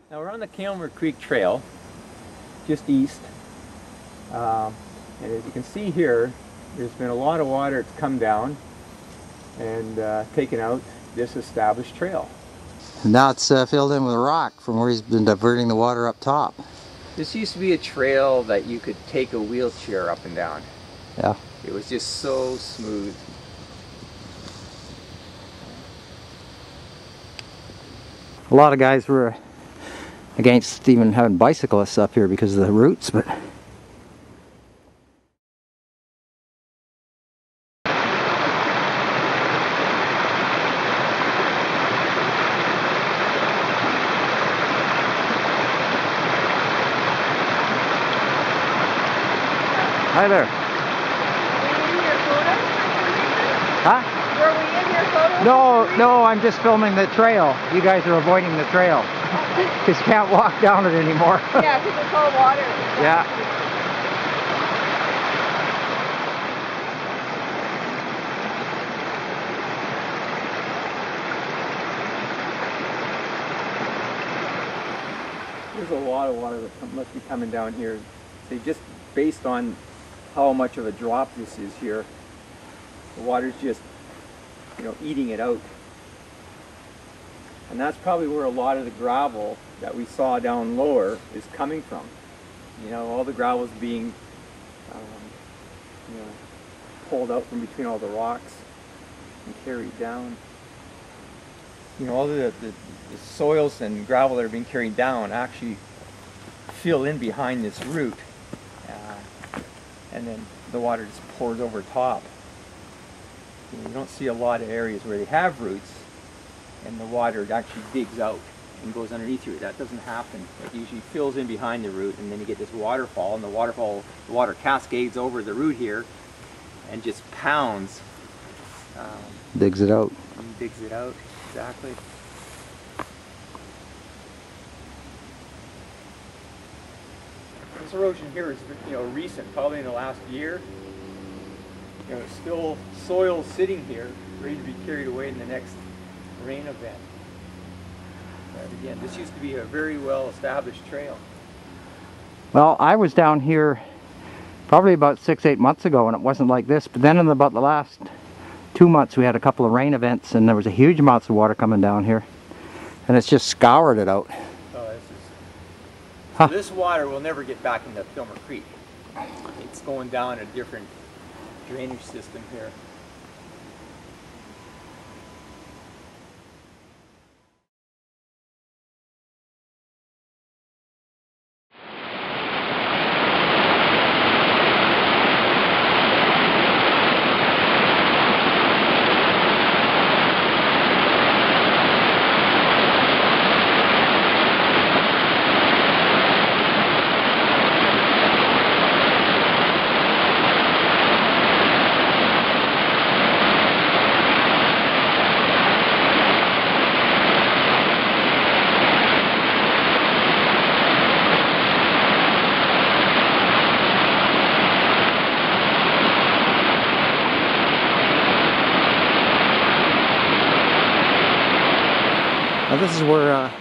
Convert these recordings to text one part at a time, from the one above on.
Now we're on the Kilmer Creek Trail, just east, and as you can see here, there's been a lot of water that's come down and taken out this established trail. Now it's filled in with rock from where he's been diverting the water up top. This used to be a trail that you could take a wheelchair up and down. Yeah. It was just so smooth. A lot of guys were against even having bicyclists up here because of the roots, but hi there. Were we in your photo? Huh? Were we in your photo? No, I'm just filming the trail. You guys are avoiding the trail because you can't walk down it anymore. Yeah, because it's all water. Yeah. There's a lot of water that must be coming down here. They just based on how much of a drop this is here, the water's just, eating it out. And that's probably where a lot of the gravel that we saw down lower is coming from. All the gravel is being, pulled out from between all the rocks and carried down. All the soils and gravel that are being carried down actually fill in behind this root, and then the water just pours over top. You don't see a lot of areas where they have roots and the water actually digs out and goes underneath your root. That doesn't happen. It usually fills in behind the root, and then you get this waterfall, and the water cascades over the root here and just pounds. Digs it out. And digs it out, exactly. This erosion here is, recent, probably in the last year. Still soil sitting here, ready to be carried away in the next rain event. But again, this used to be a very well-established trail. Well, I was down here probably about 6-8 months ago, and it wasn't like this. But then in about the last 2 months, we had a couple of rain events, and there was a huge amounts of water coming down here, and it's just scoured it out. So this water will never get back into Kilmer Creek. It's going down a different drainage system here. Now this is where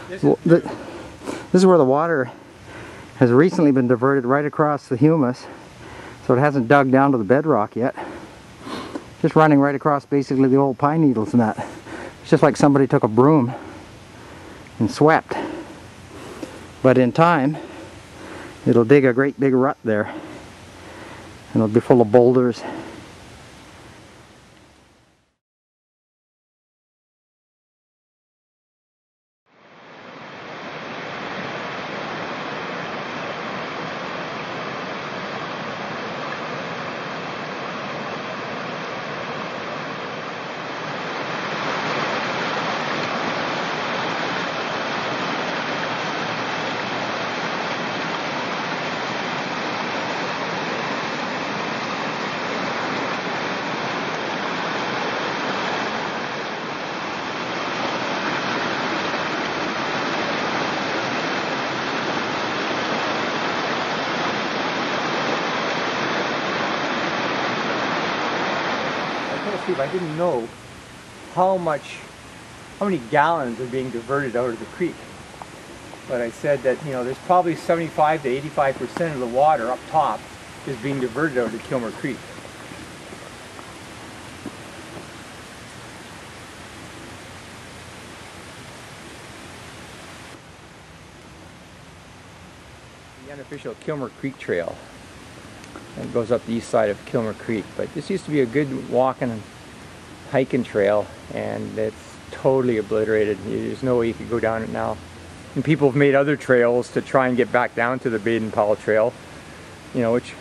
this is where the water has recently been diverted right across the humus, so it hasn't dug down to the bedrock yet. Just running right across basically the old pine needles and that. It's just like somebody took a broom and swept. But in time, it'll dig a great big rut there, and it'll be full of boulders. Steve, I didn't know how many gallons are being diverted out of the creek. But I said that, you know, there's probably 75 to 85% of the water up top is being diverted out of Kilmer Creek. The unofficial Kilmer Creek Trail. It goes up the east side of Kilmer Creek. But this used to be a good walking and hiking trail, and it's totally obliterated. There's no way you could go down it now. And people have made other trails to try and get back down to the Baden Powell Trail, you know, which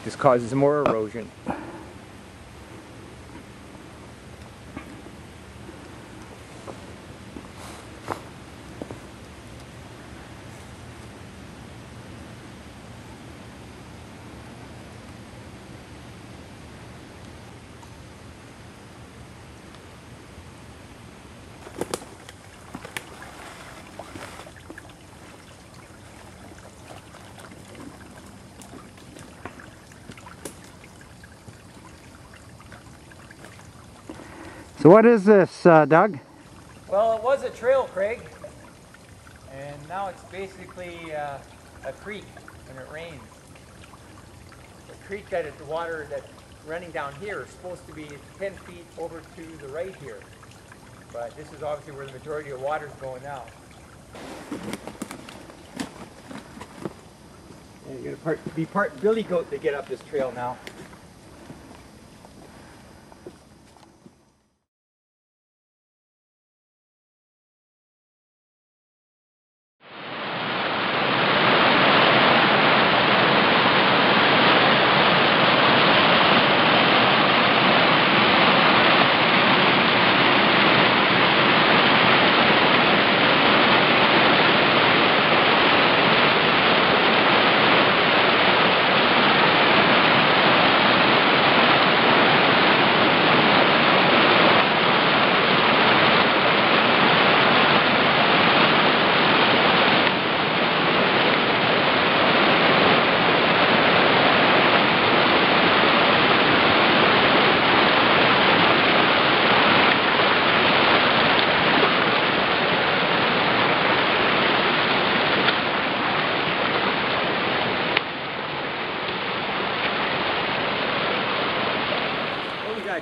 just causes more erosion. So what is this, Doug? Well, it was a trail, Craig, and now it's basically a creek when it rains. The creek the water that's running down here is supposed to be 10 feet over to the right here, but this is obviously where the majority of water is going now. And you're going to be part billy goat to get up this trail now.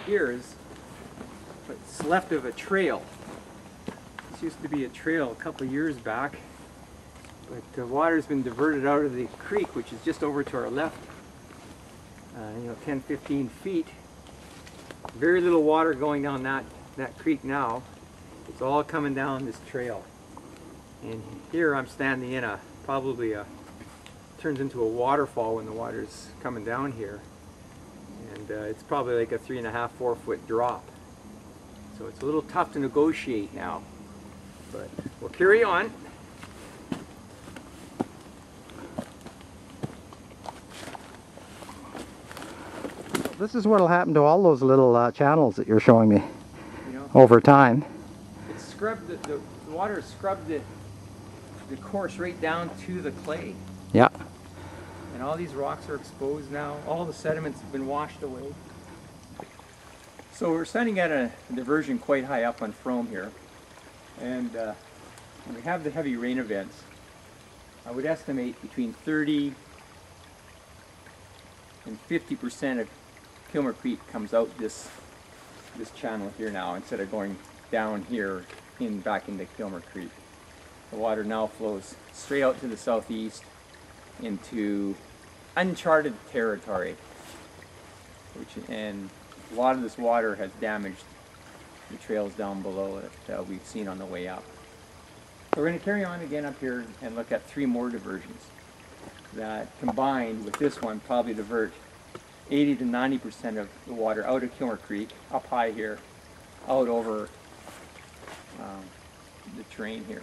Here is what's left of a trail. This used to be a trail a couple of years back, but the water's been diverted out of the creek, which is just over to our left, 10-15 feet. Very little water going down that creek now. It's all coming down this trail. And here I'm standing in turns into a waterfall when the water's coming down here. And it's probably like a 3.5–4 foot drop. So it's a little tough to negotiate now, but we'll carry on. This is what will happen to all those little channels that you're showing me, over time. It's scrubbed, the water scrubbed the course right down to the clay. Yeah. And all these rocks are exposed now. All the sediments have been washed away. So we're standing at a diversion quite high up on Fromme here. And when we have the heavy rain events, I would estimate between 30 and 50% of Kilmer Creek comes out this channel here now, instead of going down here back into Kilmer Creek. The water now flows straight out to the southeast into uncharted territory, and a lot of this water has damaged the trails down below that we've seen on the way up. So we're going to carry on again up here and look at 3 more diversions that, combined with this one, probably divert 80 to 90% of the water out of Kilmer Creek, up high here, out over the terrain here.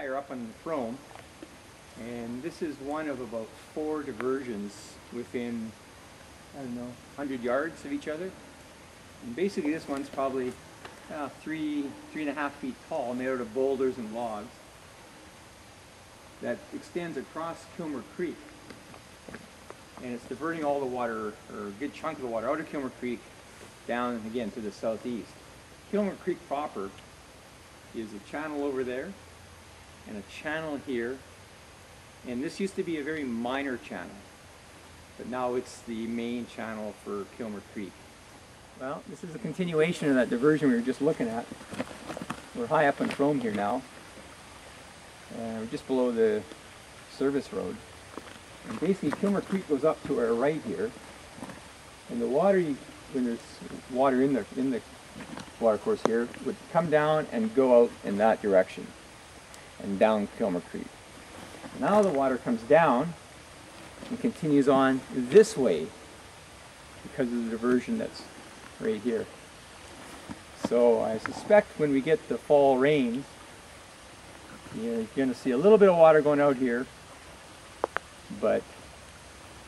higher up on the Fromme, and this is one of about 4 diversions within, I don't know, 100 yards of each other. And basically this one's probably 3.5 feet tall, made out of boulders and logs, that extends across Kilmer Creek. And it's diverting all the water, or a good chunk of the water, out of Kilmer Creek down again to the southeast. Kilmer Creek proper is a channel over there and a channel here, and this used to be a very minor channel, but now it's the main channel for Kilmer Creek. Well, this is a continuation of that diversion we were just looking at. We're high up on Fromme here now, and we're just below the service road. And basically Kilmer Creek goes up to our right here, and the water, when there's water in the water course here, would come down and go out in that direction and down Kilmer Creek. Now the water comes down and continues on this way because of the diversion that's right here. So I suspect when we get the fall rains, you're going to see a little bit of water going out here, but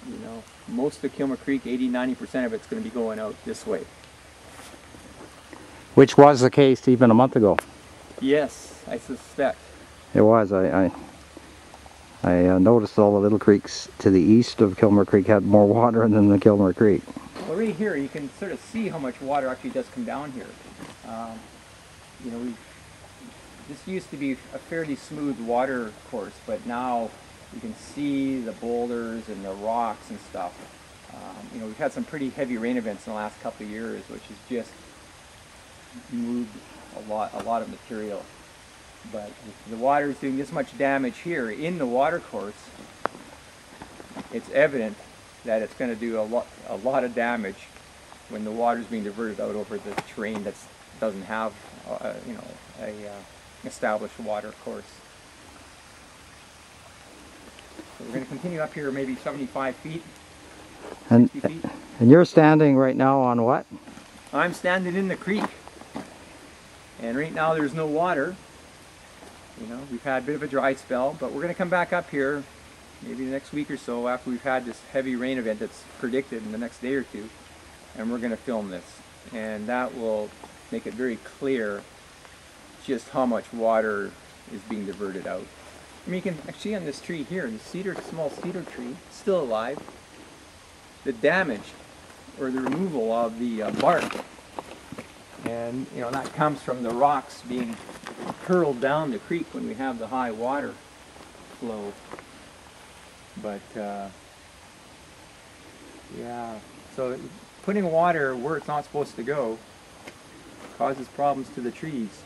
you know, most of Kilmer Creek, 80–90% of it's going to be going out this way. Which was the case even a month ago. Yes, I suspect. It was. I noticed all the little creeks to the east of Kilmer Creek had more water than the Kilmer Creek. Well, right here you can sort of see how much water actually does come down here. You know, this used to be a fairly smooth water course, but now you can see the boulders and the rocks and stuff. You know, we've had some pretty heavy rain events in the last couple of years, which has just moved a lot of material. But if the water is doing this much damage here in the water course, it's evident that it's going to do a lot of damage when the water is being diverted out over the terrain that doesn't have you know, a established water course. So we're going to continue up here maybe 75 feet, 60 feet. And you're standing right now on what? I'm standing in the creek, and right now there's no water. You know, we've had a bit of a dry spell, but we're going to come back up here maybe the next week or so after we've had this heavy rain event that's predicted in the next day or two, and we're going to film this, and that will make it very clear just how much water is being diverted out. I mean, you can see on this tree here, the small cedar tree, still alive, the damage or the removal of the bark. And you know, that comes from the rocks being hurled down the creek when we have the high water flow. But yeah, so putting water where it's not supposed to go causes problems to the trees.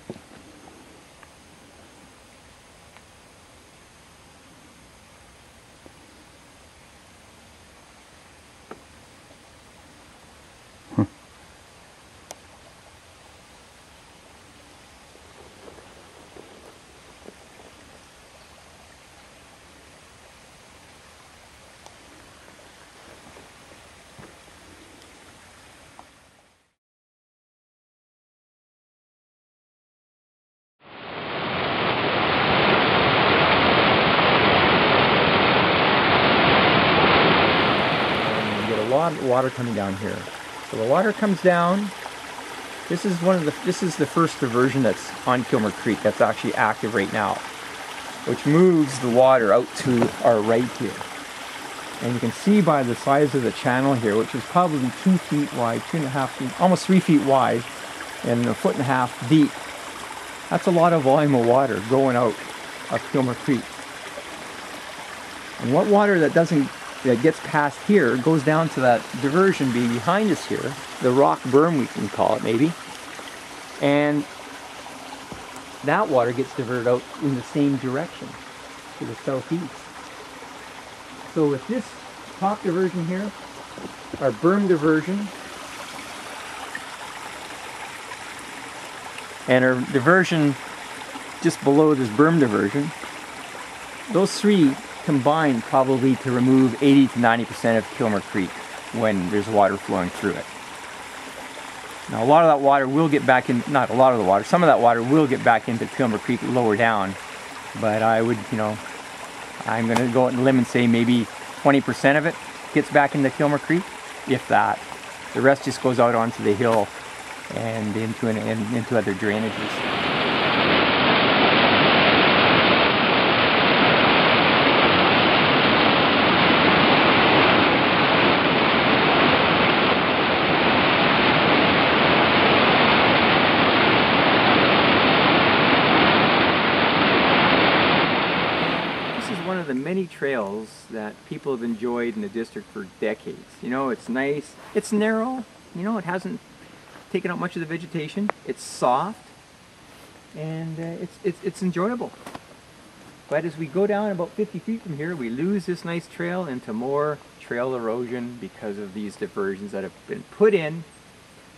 Lot of water coming down here. So the water comes down. This is the first diversion that's on Kilmer Creek that's actually active right now, which moves the water out to our right here. And you can see by the size of the channel here, which is probably 2 feet wide, 2.5 feet, almost 3 feet wide, and 1.5 feet deep. That's a lot of volume of water going out of Kilmer Creek. And what water that gets past here goes down to that diversion behind us here, the rock berm we can call it maybe, and that water gets diverted out in the same direction to the southeast. So with this top diversion here, our berm diversion, and our diversion just below this berm diversion, those three combine probably to remove 80–90% of Kilmer Creek when there's water flowing through it. Now a lot of that water will get back in, not a lot of the water, some of that water will get back into Kilmer Creek lower down, But I would, you know, I'm going to go out on a limb and say maybe 20% of it gets back into Kilmer Creek, if that. The rest just goes out onto the hill and into other drainages. One of the many trails that people have enjoyed in the district for decades. You know, it's nice, it's narrow, you know, it hasn't taken out much of the vegetation, it's soft, and it's enjoyable. But as we go down about 50 feet from here, we lose this nice trail into more trail erosion because of these diversions that have been put in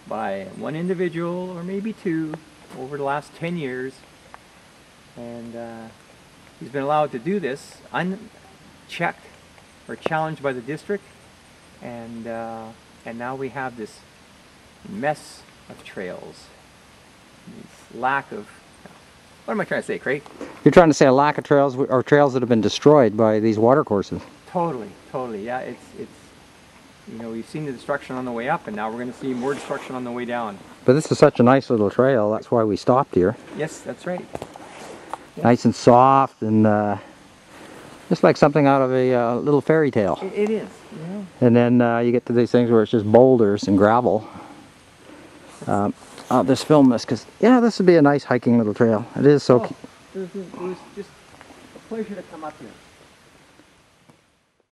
by one individual or maybe two over the last 10 years. And he's been allowed to do this unchecked or challenged by the district, and now we have this mess of trails. This lack of, what am I trying to say, Craig? You're trying to say a lack of trails, or trails that have been destroyed by these watercourses. Totally, totally. Yeah, it's you know, we've seen the destruction on the way up, and now we're going to see more destruction on the way down. But this is such a nice little trail. That's why we stopped here. Yes, that's right. Yeah. Nice and soft, and just like something out of a little fairy tale. It is, yeah. And then you get to these things where it's just boulders and gravel. I'll just film this because, yeah, this would be a nice hiking little trail. It is so. It was just a pleasure to come up here.